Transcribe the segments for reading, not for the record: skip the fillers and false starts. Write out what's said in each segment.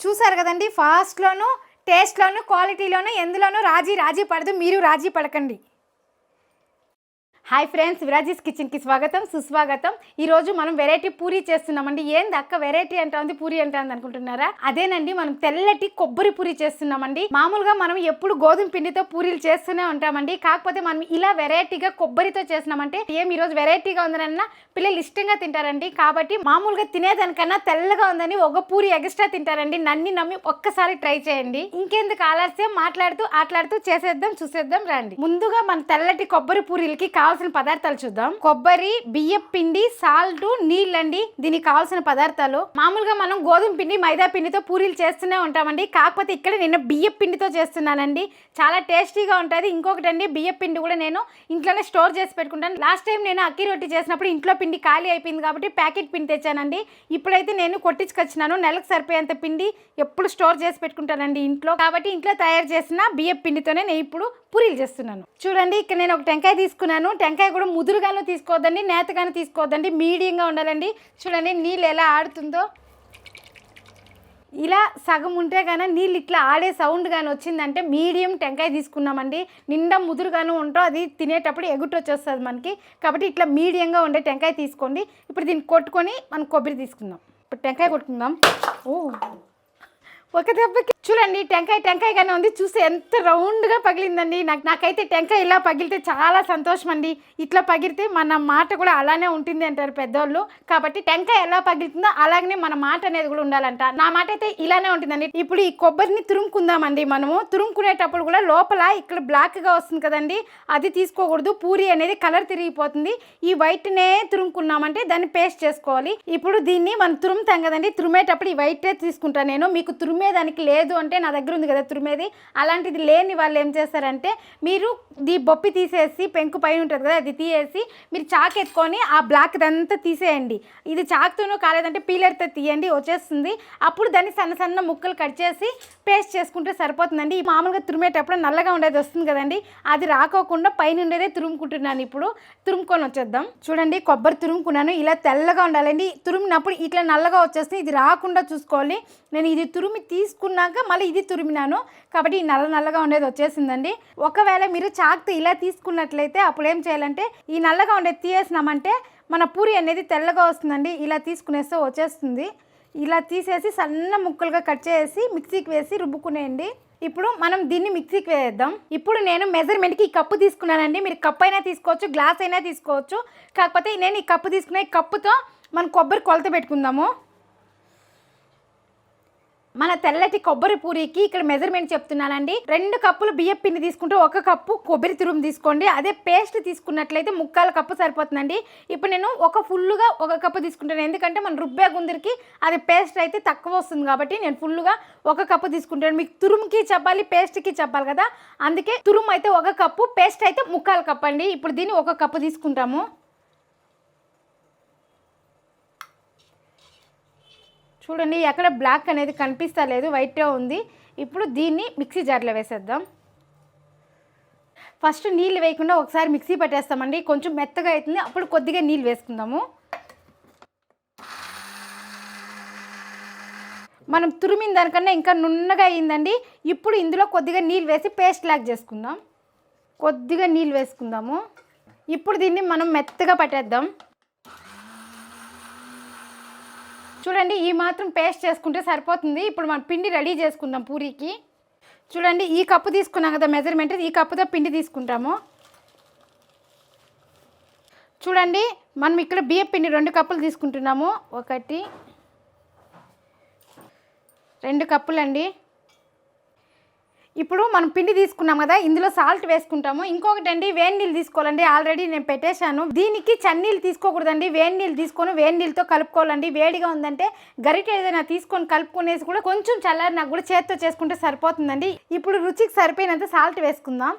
చూసారు కదండి, ఫాస్ట్లోను, టేస్ట్లోను, క్వాలిటీలోను ఎందులోనూ రాజీ పడదు. మీరు రాజీ పడకండి. హాయ్ ఫ్రెండ్స్, విరాజీస్ కిచెన్కి స్వాగతం, సుస్వాగతం. ఈరోజు మనం వెరైటీ పూరీ చేస్తున్నామండి. ఏంది అక్క వెరైటీ అంటుంది, పూరీ అంటుంది అనుకుంటున్నారా? అదేనండి, మనం తెల్లటి కొబ్బరి పూరీ చేస్తున్నామండి. మామూలుగా మనం ఎప్పుడు గోధుమ పిండితో పూరీలు చేస్తూనే ఉంటామండి. కాకపోతే మనం ఇలా వెరైటీగా కొబ్బరితో చేసినామంటే ఈరోజు వెరైటీగా ఉందనన్నా పిల్లలు ఇష్టంగా తింటారండి. కాబట్టి మామూలుగా తినేదానికన్నా తెల్లగా ఉందని ఒక పూరి ఎక్స్ట్రా తింటారండి. నమ్మి ఒక్కసారి ట్రై చేయండి. ఇంకెందుకు ఆలస్యం, ఆటలాడుతూ చేసేద్దాం, చూసేద్దాం రండి. ముందుగా మన తెల్లటి కొబ్బరి పూరీలకి కావాల్సిన పదార్థాలు చూద్దాం. కొబ్బరి, బియ్యం పిండి, సాల్ట్, నీళ్ళండి దీనికి కావాల్సిన పదార్థాలు. మామూలుగా మనం గోధుమ పిండి, మైదా పిండితో పూరీలు చేస్తూనే ఉంటామండి. కాకపోతే ఇక్కడ నేను బియ్యం పిండితో చేస్తున్నానండి. చాలా టేస్టీగా ఉంటుంది. ఇంకొకటి అండి, బియ్యం పిండి కూడా నేను ఇంట్లోనే స్టోర్ చేసి పెట్టుకుంటాను. లాస్ట్ టైం నేను అక్కి రొట్టి చేసినప్పుడు ఇంట్లో పిండి ఖాళీ అయిపోయింది కాబట్టి ప్యాకెట్ పిండి తెచ్చానండి. ఇప్పుడైతే నేను కొట్టించుకొచ్చినాను. నెలకు సరిపోయేంత పిండి ఎప్పుడు స్టోర్ చేసి పెట్టుకుంటానండి ఇంట్లో. కాబట్టి ఇంట్లో తయారు చేసిన బియ్యం పిండితోనే నేను ఇప్పుడు పూరీలు చేస్తున్నాను. చూడండి, ఇక్కడ నేను ఒక టెంకాయ తీసుకున్నాను. టెంకాయ కూడా ముదురుగాను తీసుకోవద్దండి, నేతగాను తీసుకోవద్దండి, మీడియంగా ఉండాలండి. చూడండి నీళ్ళు ఎలా ఆడుతుందో. ఇలా సగం ఉంటే కానీ నీళ్ళు ఇట్లా ఆడే సౌండ్ కానీ వచ్చిందంటే మీడియం టెంకాయ తీసుకున్నామండి. నిండా ముదురుగాను ఉంటో అది తినేటప్పుడు ఎగుటు వచ్చేస్తుంది మనకి. కాబట్టి ఇట్లా మీడియంగా ఉండే టెంకాయ తీసుకోండి. ఇప్పుడు దీన్ని కొట్టుకొని మనం కొబ్బరి తీసుకుందాం. ఇప్పుడు టెంకాయ కొట్టుకుందాం. ఒక దెబ్బకి చూడండి, టెంకాయగానే ఉంది. చూస్తే ఎంత రౌండ్గా పగిలిందండి. నాకైతే టెంకాయ ఇలా పగిలితే చాలా సంతోషం అండి. ఇట్లా పగిలితే మన మాట కూడా అలానే ఉంటుంది అంటారు పెద్దోళ్ళు. కాబట్టి టెంకాయ ఎలా పగిలితుందో అలాగనే మన మాట అనేది కూడా ఉండాలంట. నా మాట అయితే ఇలానే ఉంటుందండి. ఇప్పుడు ఈ కొబ్బరిని తురుముకుందామండి. మనము తురుముకునేటప్పుడు కూడా లోపల ఇక్కడ బ్లాక్గా వస్తుంది కదండి, అది తీసుకోకూడదు. పూరి అనేది కలర్ తిరిగిపోతుంది. ఈ వైట్నే తురుముకున్నామంటే దాన్ని పేస్ట్ చేసుకోవాలి. ఇప్పుడు దీన్ని మనం తురుముతాం కదండి, తురిమేటప్పుడు ఈ వైటే తీసుకుంటాను నేను. మీకు తురిమేదానికి లేదు అంటే నా దగ్గర ఉంది కదా తురిమేది, అలాంటిది లేని వాళ్ళు ఏం చేస్తారంటే మీరు ఈ బొప్పి తీసేసి పెంకు పైన ఉంటుంది కదా అది తీసేసి మీరు చాకు ఎత్తుకొని ఆ బ్లాక్ అంతా తీసేయండి. ఇది చాకుతోనూ కాలేదంటే పీలర్తో తీయండి, వచ్చేస్తుంది. అప్పుడు దాన్ని సన్న ముక్కలు కట్ చేసి పేస్ట్ చేసుకుంటే సరిపోతుందండి. మామూలుగా తురిమేటప్పుడు నల్లగా ఉండేది వస్తుంది కదండి, అది రాకోకుండా పైన ఉండేదే తురుముకుంటున్నాను. ఇప్పుడు తురుముకొని వచ్చేద్దాం. చూడండి, కొబ్బరి తురుముకున్నాను. ఇలా తెల్లగా ఉండాలండి. తురిమినప్పుడు ఇట్లా నల్లగా వచ్చేస్తుంది. ఇది రాకుండా చూసుకోవాలి. నేను ఇది తురిమి తీసుకున్నాక మళ్ళీ ఇది తురిమినాను కాబట్టి ఈ నల్లగా ఉండేది వచ్చేసిందండి. ఒకవేళ మీరు చాకుతో ఇలా తీసుకున్నట్లయితే అప్పుడు ఏం చేయాలంటే ఈ నల్లగా ఉండేది తీసేసినామంటే మన పూరి అనేది తెల్లగా వస్తుందండి. ఇలా తీసుకునేస్తే వచ్చేస్తుంది. ఇలా తీసేసి సన్న ముక్కలుగా కట్ చేసి మిక్సీకి వేసి రుబ్బుకునేయండి. ఇప్పుడు మనం దీన్ని మిక్సీకి వేద్దాం. ఇప్పుడు నేను మెజర్మెంట్కి ఈ కప్పు తీసుకున్నానండి. మీరు కప్పు అయినా తీసుకోవచ్చు, గ్లాస్ అయినా తీసుకోవచ్చు. కాకపోతే నేను ఈ కప్పు తీసుకున్న, ఈ కప్పుతో మనం కొబ్బరి కొలత పెట్టుకుందాము. మన తెల్లటి కొబ్బరి పూరీకి ఇక్కడ మెజర్మెంట్ చెప్తున్నానండి. 2 కప్పులు బియ్యం పిండి తీసుకుంటే 1 కప్పు కొబ్బరి తురుము తీసుకోండి. అదే పేస్ట్ తీసుకున్నట్లయితే 3/4 కప్పు సరిపోతుందండి. ఇప్పుడు నేను ఫుల్గా 1 కప్పు తీసుకుంటాను. ఎందుకంటే మన రుబ్బే గుందరికి అది పేస్ట్ అయితే తక్కువ వస్తుంది కాబట్టి నేను ఫుల్గా 1 కప్పు తీసుకుంటాను. మీకు తురుముకి చెప్పాలి, పేస్ట్కి చెప్పాలి కదా, అందుకే తురుము అయితే 1 కప్పు, పేస్ట్ అయితే 3/4 కప్పు అండి. ఇప్పుడు దీన్ని 1 కప్పు తీసుకుంటాము. చూడండి, ఎక్కడ బ్లాక్ అనేది కనిపిస్తలేదు, వైట్గా ఉంది. ఇప్పుడు దీన్ని మిక్సీ జార్లో వేసేద్దాం. ఫస్ట్ నీళ్ళు వేయకుండా ఒకసారి మిక్సీ పట్టేస్తామండి. కొంచెం మెత్తగా అవుతుంది, అప్పుడు కొద్దిగా నీళ్ళు వేసుకుందాము. మనం తురిమిన దానికన్నా ఇంకా నున్నగా అయ్యిందండి. ఇప్పుడు ఇందులో కొద్దిగా నీళ్ళు వేసి పేస్ట్ లాగా చేసుకుందాం. కొద్దిగా నీళ్ళు వేసుకుందాము. ఇప్పుడు దీన్ని మనం మెత్తగా పట్టేద్దాం. చూడండి, ఈ మాత్రం పేస్ట్ చేసుకుంటే సరిపోతుంది. ఇప్పుడు మనం పిండి రెడీ చేసుకుందాం పూరీకి. చూడండి, ఈ కప్పు తీసుకున్నాం కదా మెజర్మెంట్, ఈ కప్పుతో పిండి తీసుకుంటాము. చూడండి, మనం ఇక్కడ బియ్యం పిండి 2 కప్పులు తీసుకుంటున్నాము. 1 2 కప్పులండి. ఇప్పుడు మనం పిండి తీసుకున్నాం కదా, ఇందులో సాల్ట్ వేసుకుంటాము. ఇంకొకటి అండి, వేడి నీళ్ళు తీసుకోవాలండి. ఆల్రెడీ నేను పెట్టేశాను. దీనికి చన్నీళ్ళు తీసుకోకూడదండి, వేడి నీళ్ళు తీసుకొని వేడి నీళ్ళతో కలుపుకోవాలండి. వేడిగా ఉందంటే గరిటె ఏదైనా తీసుకొని కలుపుకునేసి కూడా కొంచెం చల్లారినా కూడా చేత్తో చేసుకుంటే సరిపోతుందండి. ఇప్పుడు రుచికి సరిపోయినంత సాల్ట్ వేసుకుందాం.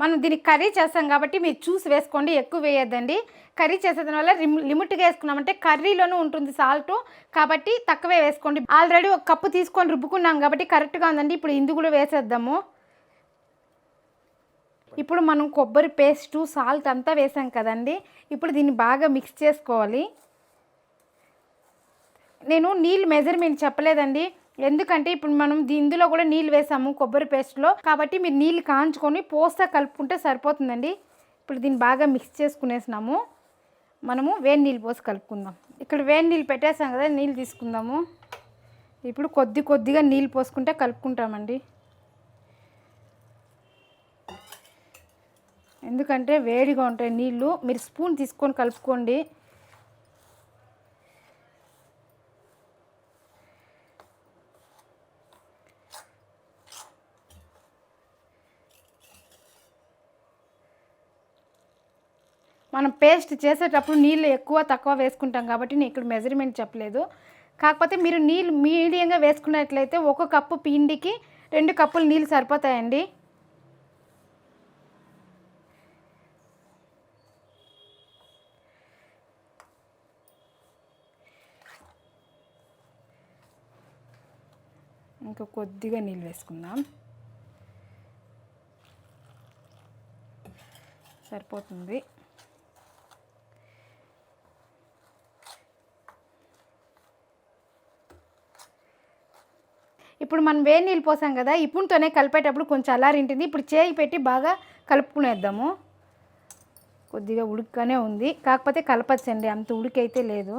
మనం దీనికి కర్రీ చేస్తాం కాబట్టి మీరు చూసి వేసుకోండి, ఎక్కువ వేయద్దండి. కర్రీ చేసేదాని వల్ల లిమిట్గా వేసుకున్నామంటే కర్రీలోనూ ఉంటుంది సాల్ట్, కాబట్టి తక్కువే వేసుకోండి. ఆల్రెడీ 1 కప్పు తీసుకొని రుబ్బుకున్నాం కాబట్టి కరెక్ట్గా ఉందండి. ఇప్పుడు ఇందు కూడా వేసేద్దాము. ఇప్పుడు మనం కొబ్బరి పేస్టు, సాల్ట్ అంతా వేసాం కదండి. ఇప్పుడు దీన్ని బాగా మిక్స్ చేసుకోవాలి. నేను నీళ్ళు మెజర్మెంట్ చెప్పలేదండి, ఎందుకంటే ఇప్పుడు మనం ఇందులో కూడా నీళ్ళు వేసాము కొబ్బరి పేస్ట్లో, కాబట్టి మీరు నీళ్ళు కాంచుకొని పోస్తా కలుపుకుంటే సరిపోతుందండి. ఇప్పుడు దీన్ని బాగా మిక్స్ చేసుకునేసినాము. మనము వేడి నీళ్ళు పోసి కలుపుకుందాం. ఇక్కడ వేడి నీళ్ళు పెట్టేసాం కదా, నీళ్ళు తీసుకుందాము. ఇప్పుడు కొద్దిగా నీళ్ళు పోసుకుంటే కలుపుకుంటామండి, ఎందుకంటే వేడిగా ఉంటాయి నీళ్ళు. మీరు స్పూన్ తీసుకొని కలుపుకోండి. మనం పేస్ట్ చేసేటప్పుడు నీళ్ళు ఎక్కువ తక్కువ వేసుకుంటాం కాబట్టి నేను ఇక్కడ మెజర్మెంట్ చెప్పలేదు. కాకపోతే మీరు నీళ్ళు మీడియంగా వేసుకున్నట్లయితే 1 కప్పు పిండికి 2 కప్పులు నీళ్ళు సరిపోతాయండి. ఇంకా కొద్దిగా నీళ్ళు వేసుకుందాం, సరిపోతుంది. ఇప్పుడు మనం వేడి నీళ్ళు పోసాం కదా, ఇప్పుడుతోనే కలిపేటప్పుడు కొంచెం అల్లారింటుంది. ఇప్పుడు చేయి పెట్టి బాగా కలుపుకునేద్దాము. కొద్దిగా ఉడుకనే ఉంది, కాకపోతే కలపచ్చండి, అంత ఉడికైతే లేదు.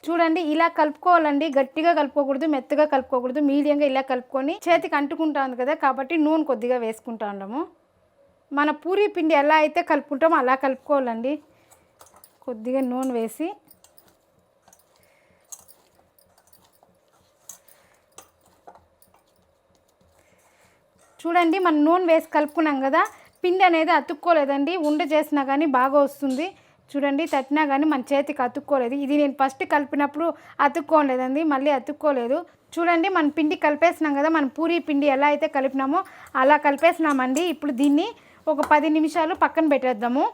చూడండి, ఇలా కలుపుకోవాలండి, గట్టిగా కలుపుకోకూడదు, మెత్తగా కలుపుకోకూడదు, మీడియంగా ఇలా కలుపుకొని చేతికి అంటుకుంటుంది కదా, కాబట్టి నూనె కొద్దిగా వేసుకుంటా ఉన్నాము. మన పూరీ పిండి ఎలా అయితే కలుపుకుంటామో అలా కలుపుకోవాలండి. కొద్దిగా నూనె వేసి చూడండి, మనం నూనె వేసి కలుపుకున్నాం కదా, పిండి అనేది అతుక్కోలేదండి. ఉండ చేసినా కానీ బాగా వస్తుంది. చూడండి, తట్టినా కానీ మన చేతికి అతుక్కోలేదు. ఇది నేను ఫస్ట్ కలిపినప్పుడు అతుక్కోలేదండి, మళ్ళీ అతుక్కోలేదు. చూడండి, మన పిండి కలిపేసినాం కదా, మన పూరీ పిండి ఎలా అయితే కలిపినామో అలా కలిపేసినామండి. ఇప్పుడు దీన్ని ఒక 10 నిమిషాలు పక్కన పెట్టేద్దాము.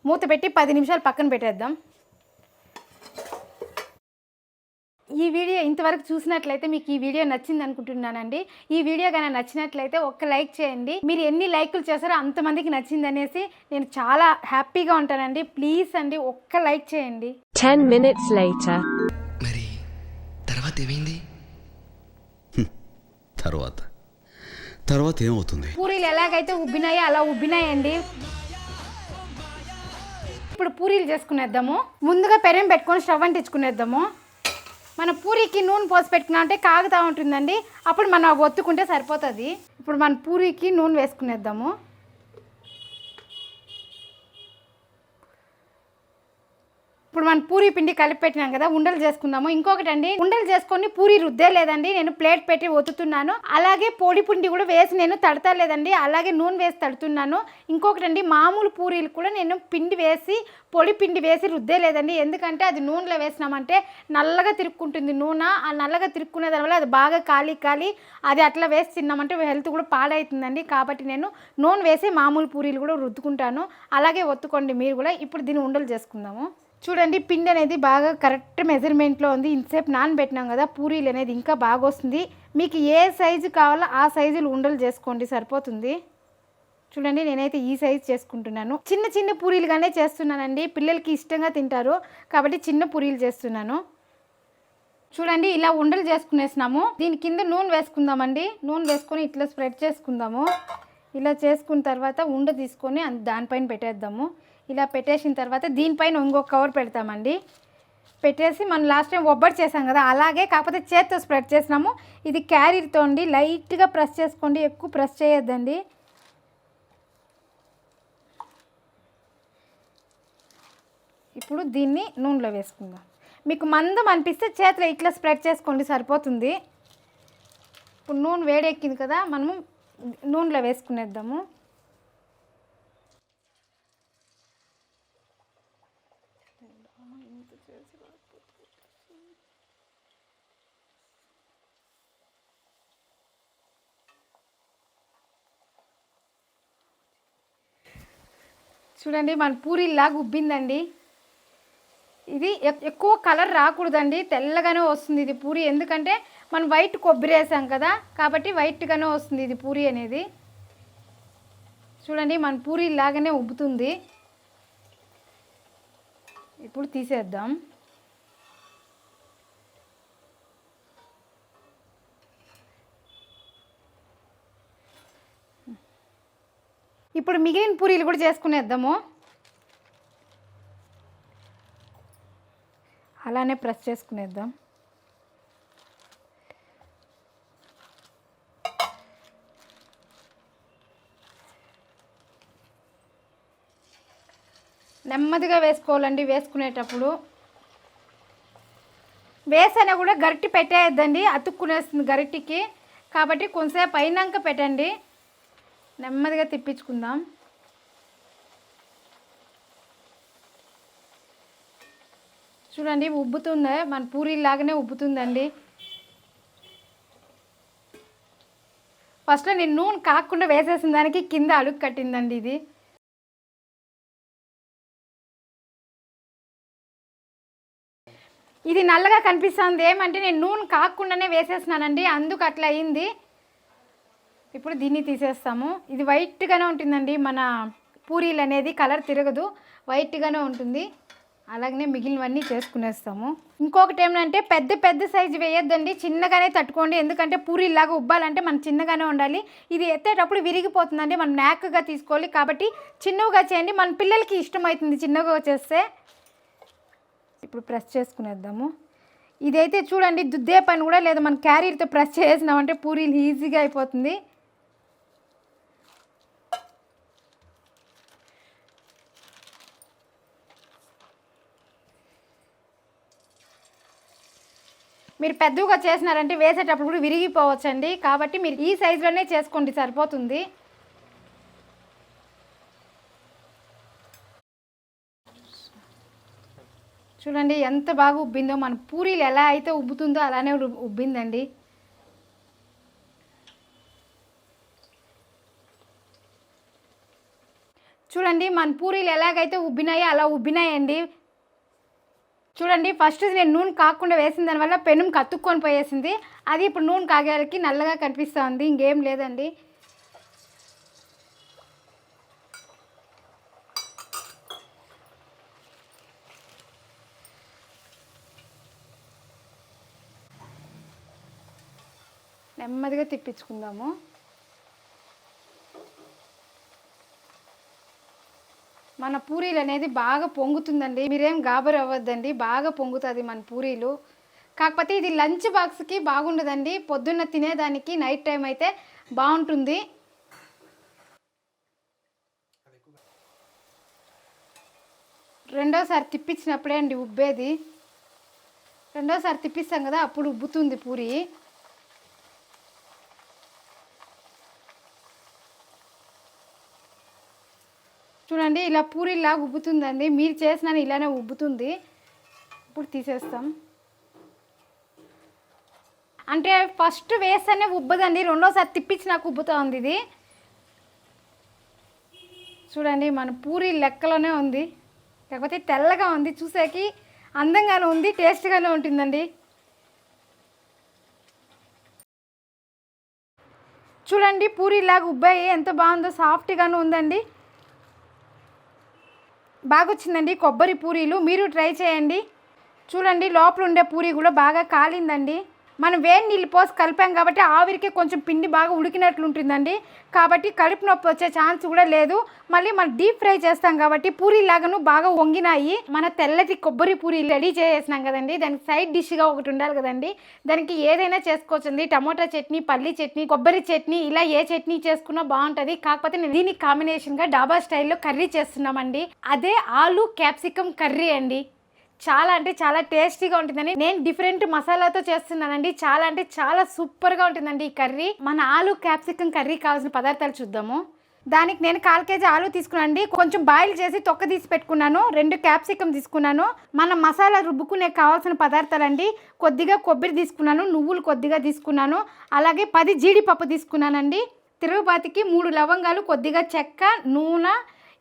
మూత పెట్టి 10 నిమిషాలు పక్కన పెట్టేద్దాం. ఈ వీడియో ఇంతవరకు చూసినట్లయితే మీకు ఈ వీడియో నచ్చింది అనుకుంటున్నానండి. ఈ వీడియో కానీ నచ్చినట్లయితే ఒక్క లైక్ చేయండి. మీరు ఎన్ని లైకులు చేస్తారో అంతమందికి నచ్చింది అనేసి నేను చాలా హ్యాపీగా ఉంటానండి. ప్లీజ్ అండి, ఒక్క లైక్ చేయండి. 10 minutes later. మరి తర్వాత ఏమైంది? తర్వాత ఏమవుతుంది? పూరీలు ఎలాగైతే ఉబ్బినాయో అలా ఉబ్బినాయండి. ఇప్పుడు పూరీలు చేసుకునేద్దాము. ముందుగా పెనం పెట్టుకొని స్టవ్ అంటించుకునేద్దాము. మన పూరీకి నూనె పోసి పెట్టుకున్నా అంటే కాగుతూ ఉంటుందండి, అప్పుడు మనం ఒత్తుకుంటే సరిపోతుంది. ఇప్పుడు మన పూరీకి నూనె వేసుకునేద్దాము. ఇప్పుడు మనం పూరీ పిండి కలిపి పెట్టినాం కదా, ఉండలు చేసుకుందాము. ఇంకొకటి అండి, ఉండలు చేసుకొని పూరీ రుద్దే లేదండి, నేను ప్లేట్ పెట్టి ఒత్తుతున్నాను. అలాగే పొడి పిండి కూడా వేసి నేను తడతా లేదండి, అలాగే నూనె వేసి తడుతున్నాను. ఇంకొకటి అండి, మామూలు పూరీలు కూడా నేను పిండి వేసి పొడి పిండి వేసి రుద్దే లేదండి, ఎందుకంటే అది నూనెలో వేసినామంటే నల్లగా తిరుక్కుంటుంది నూనె. ఆ నల్లగా తిరుక్కునే దానివల్ల అది బాగా కాలి అది అట్లా వేసి తిన్నామంటే హెల్త్ కూడా పాడవుతుందండి. కాబట్టి నేను నూనె వేసి మామూలు పూరీలు కూడా రుద్దుకుంటాను. అలాగే ఒత్తుకోండి మీరు కూడా. ఇప్పుడు దీన్ని ఉండలు చేసుకుందాము. చూడండి, పిండి అనేది బాగా కరెక్ట్ మెజర్మెంట్లో ఉంది. ఇంతసేపు నానబెట్టినాం కదా, పూరీలు అనేది ఇంకా బాగా వస్తుంది. మీకు ఏ సైజు కావాలో ఆ సైజులు ఉండలు చేసుకోండి, సరిపోతుంది. చూడండి, నేనైతే ఈ సైజు చేసుకుంటున్నాను. చిన్న పూరీలుగానే చేస్తున్నానండి, పిల్లలకి ఇష్టంగా తింటారు కాబట్టి చిన్న పూరీలు చేస్తున్నాను. చూడండి, ఇలా ఉండలు చేసుకునేసినాము. దీని కింద నూనె వేసుకుందామండి. నూనె వేసుకొని ఇట్లా స్ప్రెడ్ చేసుకుందాము. ఇలా చేసుకున్న తర్వాత ఉండ తీసుకొని దానిపైన పెట్టేద్దాము. ఇలా పెట్టేసిన తర్వాత దీనిపైన ఇంకొక కవర్ పెడతామండి. పెట్టేసి మనం లాస్ట్ టైం ఒబ్బడి చేసాం కదా, అలాగే కాకపోతే చేత్తో స్ప్రెడ్ చేసినాము. ఇది క్యారీతో అండి, లైట్గా ప్రెస్ చేసుకోండి, ఎక్కువ ప్రెస్ చేయొద్దండి. ఇప్పుడు దీన్ని నూనెలో వేసుకుందాం. మీకు మందం అనిపిస్తే చేతిలో ఇట్లా స్ప్రెడ్ చేసుకోండి, సరిపోతుంది. ఇప్పుడు నూనె వేడెక్కింది కదా, మనము నూనెలో వేసుకునేద్దాము. చూడండి, మన పూరీలాగా ఉబ్బిందండి. ఇది ఎక్కువ కలర్ రాకూడదండి, తెల్లగానే వస్తుంది ఇది పూరీ. ఎందుకంటే మనం వైట్ కొబ్బరి వేసాం కదా, కాబట్టి వైట్గానే వస్తుంది ఇది పూరీ అనేది. చూడండి మన పూరి లాగానే ఉబ్బుతుంది. ఇప్పుడు తీసేద్దాం. ఇప్పుడు మిగిలిన పూరీలు కూడా చేసుకునేద్దాము. అలానే ప్రెస్ చేసుకునేద్దాం. నెమ్మదిగా వేసుకోవాలండి. వేసుకునేటప్పుడు వేసైనా కూడా గరిటె పెట్టేయద్దండి, అతుక్కునేస్తుంది గరిటెకి. కాబట్టి కొంచెంసేపు అయినాక పెట్టండి. నెమ్మదిగా తిప్పించుకుందాం. చూడండి ఉబ్బుతుందా, మన పూరీలాగానే ఉబ్బుతుందండి. ఫస్ట్లో నేను నూనె కాకుండా వేసేసిన దానికి కింద అడుగు కట్టిందండి ఇది. ఇది నల్లగా కనిపిస్తుంది ఏమంటే నేను నూనె కాకుండానే వేసేసినానండి, అందుకు అట్లా అయింది. ఇప్పుడు దీన్ని తీసేస్తాము. ఇది వైట్గానే ఉంటుందండి, మన పూరీలు అనేది కలర్ తిరగదు, వైట్గానే ఉంటుంది. అలాగనే మిగిలినవన్నీ చేసుకునేస్తాము. ఇంకొకటి ఏమంటే పెద్ద పెద్ద సైజు వేయొద్దండి, చిన్నగానే తట్టుకోండి. ఎందుకంటే పూరీలాగా ఉబ్బాలంటే మనం చిన్నగానే ఉండాలి. ఇది ఎత్తేటప్పుడు విరిగిపోతుందండి, మనం నాకుగా తీసుకోవాలి. కాబట్టి చిన్నగా చేయండి, మన పిల్లలకి ఇష్టమవుతుంది చిన్నగా చేస్తే. ఇప్పుడు ప్రెస్ చేసుకునేద్దాము. ఇదైతే చూడండి దుద్దే పని కూడా లేదు, మన క్యారీతో ప్రెస్ చేసినామంటే పూరీలు ఈజీగా అయిపోతుంది. మీరు పెద్దగా చేసినారంటే వేసేటప్పుడు కూడా విరిగిపోవచ్చండి. కాబట్టి మీరు ఈ సైజులోనే చేసుకోండి, సరిపోతుంది. చూడండి ఎంత బాగా ఉబ్బిందో, మన పూరీలు ఎలా అయితే ఉబ్బుతుందో అలానే ఉబ్బిందండి. చూడండి మన పూరీలు ఎలాగైతే ఉబ్బినాయో అలా ఉబ్బినాయండి. చూడండి ఫస్ట్ నేను నూనె కాకుండా వేసిన దానివల్ల పెనం కత్తుక్కొని పోయేసింది. అది ఇప్పుడు నూనె కాగేకి నల్లగా కనిపిస్తుంది, ఇంకేం లేదండి. నెమ్మదిగా తిప్పించుకుందాము. మన పూరీలు అనేది బాగా పొంగుతుందండి, మీరేం గాబరు అవ్వద్దండి, బాగా పొంగుతుంది మన పూరీలు. కాకపోతే ఇది లంచ్ బాక్స్కి బాగుండదండి, పొద్దున్న తినేదానికి నైట్ టైం అయితే బాగుంటుంది. రెండోసారి తిప్పించినప్పుడే అండి ఉబ్బేది. రెండోసారి తిప్పిస్తాం కదా అప్పుడు ఉబ్బుతుంది పూరి. చూడండి ఇలా పూరీలాగా ఉబ్బుతుందండి, మీరు చేసిన ఇలానే ఉబ్బుతుంది. ఇప్పుడు తీసేస్తాం. అంటే ఫస్ట్ వేస్తేనే ఉబ్బదండి, రెండోసారి తిప్పించి నాకు ఉబ్బుతూ ఉంది ఇది. చూడండి మన పూరి లెక్కలోనే ఉంది, కాకపోతే తెల్లగా ఉంది, చూసేకి అందంగానే ఉంది, టేస్ట్గానే ఉంటుందండి. చూడండి పూరీలాగా ఉబ్బాయి ఎంత బాగుందో, సాఫ్ట్గానే ఉందండి, బాగా వచ్చిందండి కొబ్బరి పూరీలు. మీరు ట్రై చేయండి. చూడండి లోపల ఉండే పూరి కూడా బాగా కాలిందండి. మనం వేడి నీళ్ళు పోసి కలిపాం కాబట్టి ఆవిరికి కొంచెం పిండి బాగా ఉడికినట్లు ఉంటుందండి. కాబట్టి కడుపు నొప్పి వచ్చే ఛాన్స్ కూడా లేదు. మళ్ళీ మనం డీప్ ఫ్రై చేస్తాం కాబట్టి పూరీలాగాను బాగా వంగినాయి. మన తెల్లటి కొబ్బరి పూరి రెడీ చేసేసినాం కదండి, దానికి సైడ్ డిష్గా ఒకటి ఉండాలి కదండి. దానికి ఏదైనా చేసుకోవచ్చండి, టమోటా చట్నీ, పల్లి చట్నీ, కొబ్బరి చట్నీ, ఇలా ఏ చట్నీ చేసుకున్నా బాగుంటుంది. కాకపోతే నేను దీనికి కాంబినేషన్గా డాబా స్టైల్లో కర్రీ చేస్తున్నామండి, అదే ఆలు క్యాప్సికమ్ కర్రీ అండి. చాలా అంటే చాలా టేస్టీగా ఉంటుందండి. నేను డిఫరెంట్ మసాలాతో చేస్తున్నానండి, చాలా అంటే చాలా సూపర్గా ఉంటుందండి ఈ కర్రీ. మన ఆలు క్యాప్సికమ్ కర్రీ కావాల్సిన పదార్థాలు చూద్దాము. దానికి నేను 1/4 కేజీ ఆలు తీసుకున్నానండి, కొంచెం బాయిల్ చేసి తొక్క తీసి పెట్టుకున్నాను. 2 క్యాప్సికమ్ తీసుకున్నాను. మన మసాలా రుబ్బుకునే కావాల్సిన పదార్థాలండి, కొద్దిగా కొబ్బరి తీసుకున్నాను, నువ్వులు కొద్దిగా తీసుకున్నాను, అలాగే 10 జీడిపప్పు తీసుకున్నానండి, తిరుగుబాతికి 3 లవంగాలు, కొద్దిగా చెక్క, నూనె,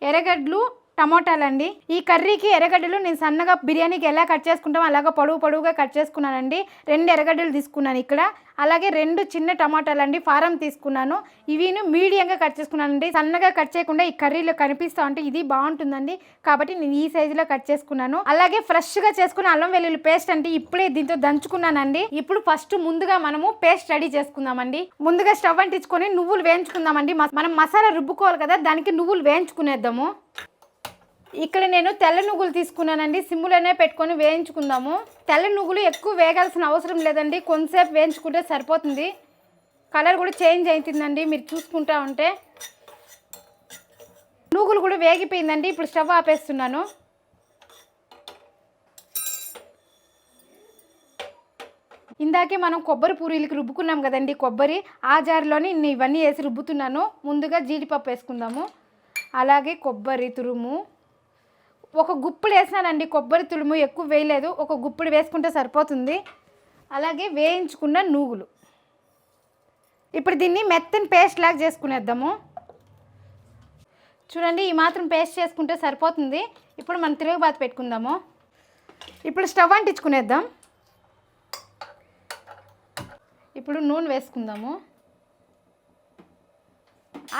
ఎర్రగడ్డలు, టమోటాలండి. ఈ కర్రీకి ఎర్రగడ్డలు నేను సన్నగా బిర్యానీకి ఎలా కట్ చేసుకుంటామో అలాగా పొడవుగా కట్ చేసుకున్నానండి. 2 ఎర్రగడ్డలు తీసుకున్నాను ఇక్కడ. అలాగే 2 చిన్న టమాటాలండి ఫారం తీసుకున్నాను. ఇవిను మీడియంగా కట్ చేసుకున్నానండి. సన్నగా కట్ చేయకుండా ఈ కర్రీలో కనిపిస్తూ ఉంటే ఇది బాగుంటుందండి. కాబట్టి నేను ఈ సైజులో కట్ చేసుకున్నాను. అలాగే ఫ్రెష్గా చేసుకున్న అల్లం వెల్లుల్లి పేస్ట్ అంటే ఇప్పుడే దీంతో దంచుకున్నానండి. ఇప్పుడు ఫస్ట్ ముందుగా మనము పేస్ట్ రెడీ చేసుకుందామండి. ముందుగా స్టవ్ అంటించుకొని నువ్వులు వేయించుకుందామండి. మనం మసాలా రుబ్బుకోవాలి కదా, దానికి నువ్వులు వేయించుకునేద్దాము. ఇక్కడ నేను తెల్ల నువ్వులు తీసుకున్నానండి. సిమ్ములోనే పెట్టుకొని వేయించుకుందాము. తెల్ల నువ్వులు ఎక్కువ వేగాల్సిన అవసరం లేదండి, కొంతసేపు వేయించుకుంటే సరిపోతుంది. కలర్ కూడా చేంజ్ అవుతుందండి మీరు చూసుకుంటా ఉంటే. నువ్వులు కూడా వేగిపోయిందండి. ఇప్పుడు స్టవ్ ఆపేస్తున్నాను. ఇందాకే మనం కొబ్బరి పూరీలకి రుబ్బుకున్నాం కదండి కొబ్బరి, ఆ జార్లోని ఇవన్నీ వేసి రుబ్బుతున్నాను. ముందుగా జీడిపప్పు వేసుకుందాము. అలాగే కొబ్బరి తురుము ఒక గుప్పుడు వేసినానండి. కొబ్బరి తురుము ఎక్కువ వేయలేదు, ఒక గుప్పుడు వేసుకుంటే సరిపోతుంది. అలాగే వేయించుకున్న నువ్వులు. ఇప్పుడు దీన్ని మెత్తని పేస్ట్ లాగా చేసుకునేద్దాము. చూడండి ఈ మాత్రం పేస్ట్ చేసుకుంటే సరిపోతుంది. ఇప్పుడు మనం తిరుగుబాతు పెట్టుకుందాము. ఇప్పుడు స్టవ్ అంటించుకునేద్దాం. ఇప్పుడు నూనె వేసుకుందాము.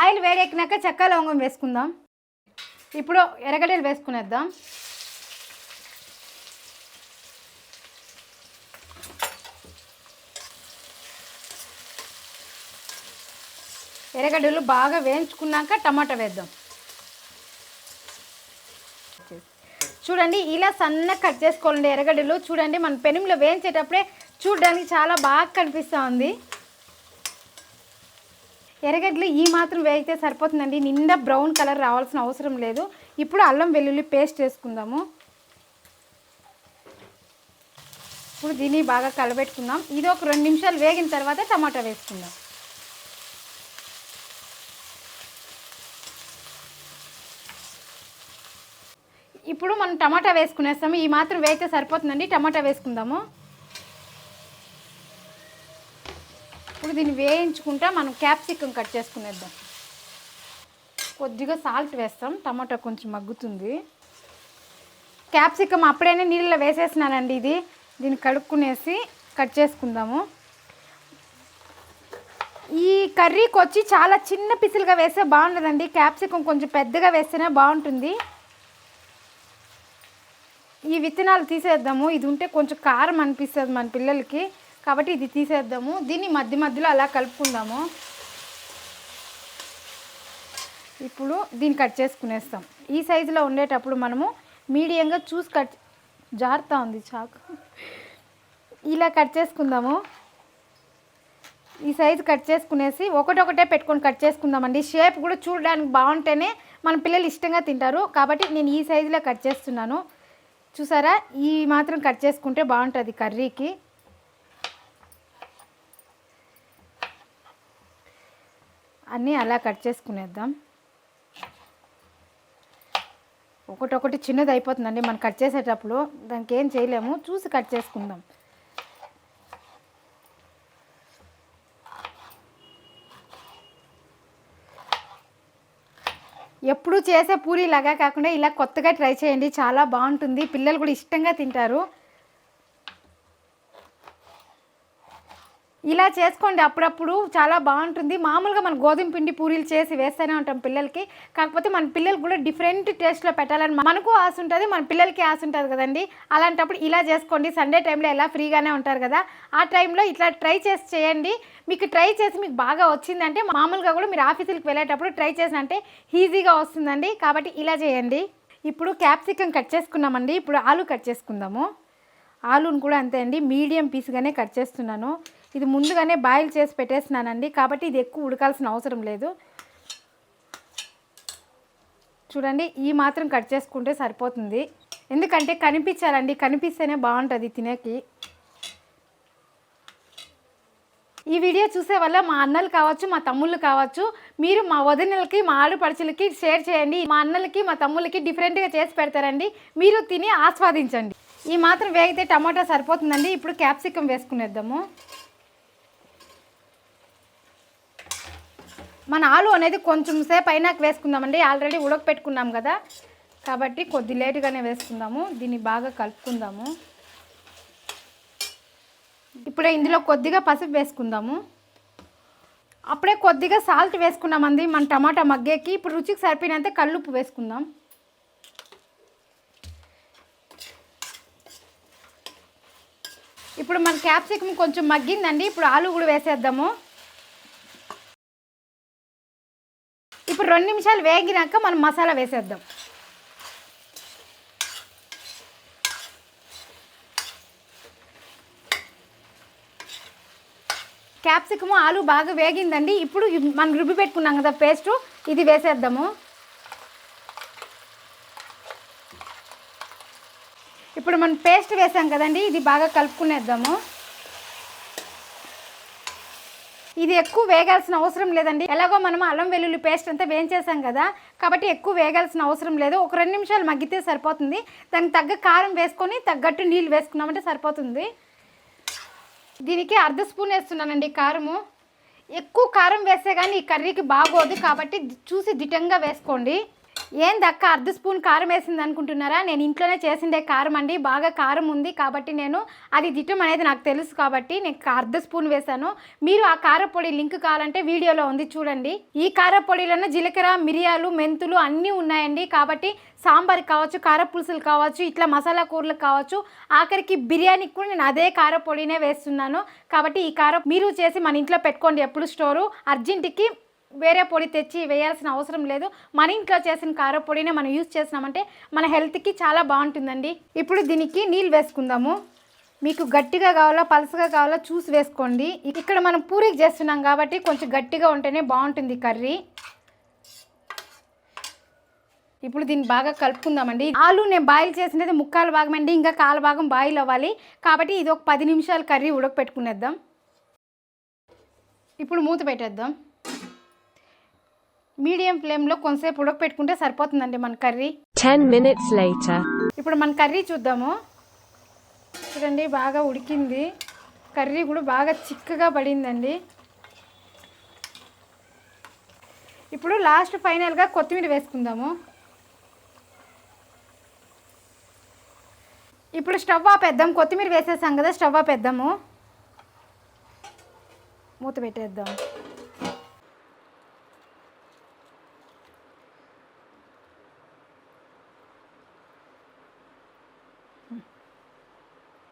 ఆయిల్ వేడెక్కినాక చెక్క లవంగం వేసుకుందాం. ఇప్పుడు ఎర్రగడ్డలు వేసుకునేద్దాం. ఎర్రగడ్డలు బాగా వేయించుకున్నాక టమాటా వేద్దాం. చూడండి ఇలా సన్నగా కట్ చేసుకోవాలండి ఎర్రగడ్డలు. చూడండి మన పెనంలో వేయించేటప్పుడే చూడడానికి చాలా బాగా కనిపిస్తూ ఉంది. ఎర్రగడ్డలు ఈ మాత్రం వేగితే సరిపోతుందండి, నిండా బ్రౌన్ కలర్ రావాల్సిన అవసరం లేదు. ఇప్పుడు అల్లం వెల్లుల్లి పేస్ట్ వేసుకుందాము. ఇప్పుడు దీన్ని బాగా కలబెట్టుకుందాం. ఇది ఒక 2 నిమిషాలు వేగిన తర్వాత టమాటా వేసుకుందాం. ఇప్పుడు మనం టమాటా వేసుకునేస్తాము. ఈ మాత్రం వేగితే సరిపోతుందండి. టమాటా వేసుకుందాము. ఇప్పుడు దీన్ని వేయించుకుంటా మనం క్యాప్సికమ్ కట్ చేసుకునేద్దాం. కొద్దిగా సాల్ట్ వేస్తాం, టమాటా కొంచెం మగ్గుతుంది. క్యాప్సికమ్ అప్పుడైనా నీళ్ళలో వేసేసినానండి. దీన్ని కడుక్కునేసి కట్ చేసుకుందాము. ఈ కర్రీకి వచ్చి చాలా చిన్న పిసులుగా వేస్తే బాగుంటుందండి. క్యాప్సికమ్ కొంచెం పెద్దగా వేస్తేనే బాగుంటుంది. ఈ విత్తనాలు తీసేద్దాము. ఇది ఉంటే కొంచెం కారం అనిపిస్తుంది మన పిల్లలకి, కాబట్టి ఇది తీసేద్దాము. దీన్ని మధ్యలో అలా కలుపుకుందాము. ఇప్పుడు దీన్ని కట్ చేసుకునేస్తాం. ఈ సైజులో ఉండేటప్పుడు మనము మీడియంగా చూసి జారుతూ ఉంది చాకు, ఇలా కట్ చేసుకుందాము. ఈ సైజు కట్ చేసుకునేసి ఒకటొకటే పెట్టుకొని కట్ చేసుకుందామండి. షేప్ కూడా చూడడానికి బాగుంటేనే మన పిల్లలు ఇష్టంగా తింటారు, కాబట్టి నేను ఈ సైజులో కట్ చేస్తున్నాను. చూసారా, ఈ మాత్రం కట్ చేసుకుంటే బాగుంటుంది కర్రీకి. అన్నీ అలా కట్ చేసుకునేద్దాం. ఒకటొకటి చిన్నది అయిపోతుందండి మనం కట్ చేసేటప్పుడు, దానికి ఏం చేయలేము, చూసి కట్ చేసుకుందాం. ఎప్పుడు చేసే పూరీలాగా కాకుండా ఇలా కొత్తగా ట్రై చేయండి, చాలా బాగుంటుంది. పిల్లలు కూడా ఇష్టంగా తింటారు. ఇలా చేసుకోండి అప్పుడప్పుడు, చాలా బాగుంటుంది. మామూలుగా మనం గోధుమ పిండి పూరీలు చేసి వేస్తూనే ఉంటాం పిల్లలకి, కాకపోతే మన పిల్లలకి కూడా డిఫరెంట్ టేస్ట్లో పెట్టాలని మనకు ఆశ ఉంటుంది, మన పిల్లలకి ఆశ ఉంటుంది కదండి. అలాంటప్పుడు ఇలా చేసుకోండి. సండే టైంలో ఎలా ఫ్రీగానే ఉంటారు కదా, ఆ టైంలో ఇట్లా ట్రై చేసి చేయండి. మీకు ట్రై చేసి మీకు బాగా వచ్చిందంటే మామూలుగా కూడా మీరు ఆఫీసులకు వెళ్ళేటప్పుడు ట్రై చేసినంటే ఈజీగా వస్తుందండి, కాబట్టి ఇలా చేయండి. ఇప్పుడు క్యాప్సికమ్ కట్ చేసుకున్నామండి. ఇప్పుడు ఆలు కట్ చేసుకుందాము. ఆలూను కూడా అంతే అండి, మీడియం పీస్గానే కట్ చేస్తున్నాను. ఇది ముందుగానే బాయిల్ చేసి పెట్టేస్తున్నానండి, కాబట్టి ఇది ఎక్కువ ఉడకాల్సిన అవసరం లేదు. చూడండి ఈ మాత్రం కట్ చేసుకుంటే సరిపోతుంది, ఎందుకంటే కనిపించాలండి, కనిపిస్తేనే బాగుంటుంది తినేకి. ఈ వీడియో చూసే వల్ల మా అన్నలు కావచ్చు, మా తమ్ముళ్ళు కావచ్చు, మీరు మా వదినలకి, మా ఆడపడుచులకి షేర్ చేయండి. మా అన్నలకి, మా తమ్ముళ్ళకి డిఫరెంట్గా చేసి పెడతారండి, మీరు తిని ఆస్వాదించండి. ఈ మాత్రం వేగితే టమాటా సరిపోతుందండి. ఇప్పుడు క్యాప్సికమ్ వేసుకునేద్దాము. మన ఆలు అనేది కొంచెం సేపు అయినాక వేసుకుందామండి, ఆల్రెడీ ఉడకపెట్టుకున్నాం కదా. కాబట్టి కొద్ది లేటుగానే వేసుకుందాము. దీన్ని బాగా కలుపుకుందాము. ఇప్పుడు ఇందులో కొద్దిగా పసుపు వేసుకుందాము. అప్పుడే కొద్దిగా సాల్ట్ వేసుకున్నామండి మన టమాటా మగ్గేకి. ఇప్పుడు రుచికి సరిపోయినంత కల్లుప్పు వేసుకుందాం. ఇప్పుడు మన క్యాప్సికమ్ కొంచెం మగ్గిందండి. ఇప్పుడు ఆలు కూడా వేసేద్దాము. ఇప్పుడు 2 నిమిషాలు వేగినాక మనం మసాలా వేసేద్దాం. క్యాప్సికము ఆలు బాగా వేగిందండి. ఇప్పుడు మనం రుబ్బి పెట్టుకున్నాం కదా పేస్టు, ఇది వేసేద్దాము. ఇప్పుడు మనం పేస్ట్ వేసాం కదండి, ఇది బాగా కలుపుకునేద్దాము. ఇది ఎక్కువ వేగాల్సిన అవసరం లేదండి. ఎలాగో మనం అల్లం వెల్లుల్లి పేస్ట్ అంతా వేయించేసాం కదా, కాబట్టి ఎక్కువ వేగాల్సిన అవసరం లేదు. ఒక 2 నిమిషాలు మగ్గితే సరిపోతుంది. దానికి తగ్గ కారం వేసుకొని తగ్గట్టు నీళ్ళు వేసుకున్నామంటే సరిపోతుంది. దీనికి 1/2 స్పూన్ వేస్తున్నానండి కారము. ఎక్కువ కారం వేస్తే కానీ ఈ కర్రీకి బాగోదు, కాబట్టి చూసి దిట్టంగా వేసుకోండి. ఏందక్క 1/2 స్పూన్ కారం వేసింది అనుకుంటున్నారా? నేను ఇంట్లోనే చేసిందే కారం అండి. బాగా కారం ఉంది కాబట్టి నేను అది దిట్టం అనేది నాకు తెలుసు కాబట్టి నేను 1/2 స్పూన్ వేసాను. మీరు ఆ కారపొడి లింక్ కావాలంటే వీడియోలో ఉంది చూడండి. ఈ కారపొడిలోనే జీలకర్ర, మిరియాలు, మెంతులు అన్నీ ఉన్నాయండి. కాబట్టి సాంబార్ కావచ్చు, కారపులుసులు కావచ్చు, ఇట్లా మసాలా కూరలు కావచ్చు, ఆఖరికి బిర్యానీకి కూడా నేను అదే కారపొడినే వేస్తున్నాను. కాబట్టి ఈ కారం మీరు చేసి మన ఇంట్లో పెట్టుకోండి ఎప్పుడు స్టోరు. అర్జెంటుకి వేరే పొడి తెచ్చి వేయాల్సిన అవసరం లేదు. మన ఇంట్లో చేసిన కారపొడినే మనం యూజ్ చేసినామంటే మన హెల్త్కి చాలా బాగుంటుందండి. ఇప్పుడు దీనికి నీళ్ళు వేసుకుందాము. మీకు గట్టిగా కావాలా పలసగా కావాలా చూసి వేసుకోండి. ఇక్కడ మనం పూరీకి చేస్తున్నాం కాబట్టి కొంచెం గట్టిగా ఉంటేనే బాగుంటుంది కర్రీ. ఇప్పుడు దీన్ని బాగా కలుపుకుందామండి. ఆలు నేను బాయిల్ చేసినది 3/4 భాగం అండి, ఇంకా 1/4 భాగం బాయిల్ అవ్వాలి. కాబట్టి ఇది ఒక 10 నిమిషాలు కర్రీ ఉడకపెట్టుకునేద్దాం. ఇప్పుడు మూత పెట్టేద్దాం. మీడియం ఫ్లేమ్లో కొంతసేపు ఉడకపెట్టుకుంటే సరిపోతుందండి మన కర్రీ. 10 minutes later. ఇప్పుడు మన కర్రీ చూద్దాము. చూడండి బాగా ఉడికింది. కర్రీ కూడా బాగా చిక్కగా పడిందండి. ఇప్పుడు లాస్ట్ ఫైనల్గా కొత్తిమీర వేసుకుందాము. ఇప్పుడు స్టవ్ ఆపేద్దాం. కొత్తిమీర వేసేసాం కదా, స్టవ్ ఆపేద్దాము. మూత పెట్టేద్దాం.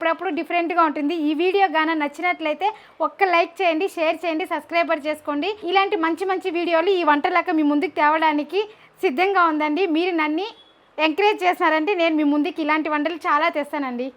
అప్పుడప్పుడు డిఫరెంట్గా ఉంటుంది. ఈ వీడియో గాన నచ్చినట్లయితే ఒక్క లైక్ చేయండి, షేర్ చేయండి, సబ్స్క్రైబర్ చేసుకోండి. ఇలాంటి మంచి మంచి వీడియోలు ఈ వంటలక మీ ముందుకు తేవడానికి సిద్ధంగా ఉందండి. మీరు నన్ను ఎంకరేజ్ చేస్తున్నారంటే నేను మీ ముందుకు ఇలాంటి వంటలు చాలా తెస్తానండి.